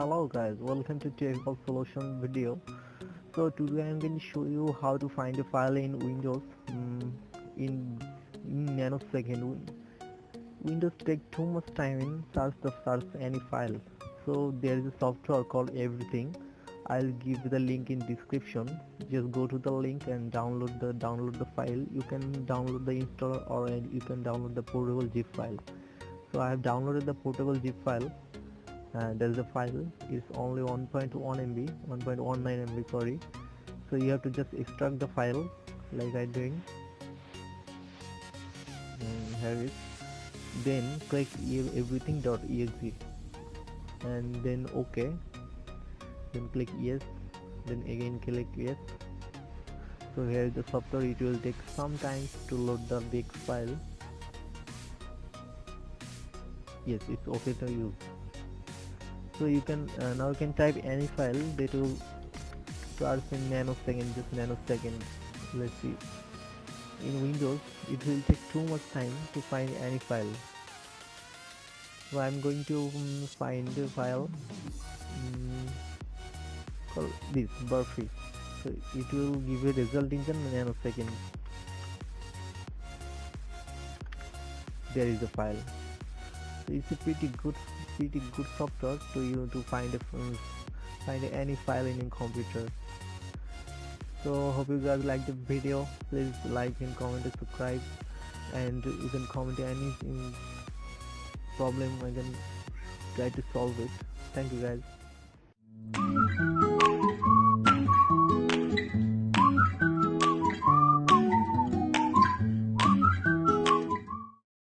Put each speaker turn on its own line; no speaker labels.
Hello guys, welcome to Technical Solution video. So today I'm going to show you how to find a file in Windows in nanosecond. Windows take too much time in search any file. So there is a software called Everything. I'll give the link in description. Just go to the link and download the file. You can download the installer or you can download the portable zip file. So I have downloaded the portable zip file. There is a file, it's only 1.1 MB, 1.19 MB, sorry. So you have to just extract the file like I'm doing. Here it is. Then click everything.exe and then OK. Then click yes. Then again click yes. So here is the software. It will take some time to load the big file. Yes, it's okay to use. So you can now you can type any file that will start in nanosecond, just nanosecond. Let's see. In Windows, it will take too much time to find any file. So I'm going to find the file called this Burfi. So it will give a result in the nanosecond. There is the file. So it's a pretty good software to find any file in your computer. So hope you guys like the video. Please like and comment and subscribe, and you can comment any problem. I can try to solve it. Thank you guys.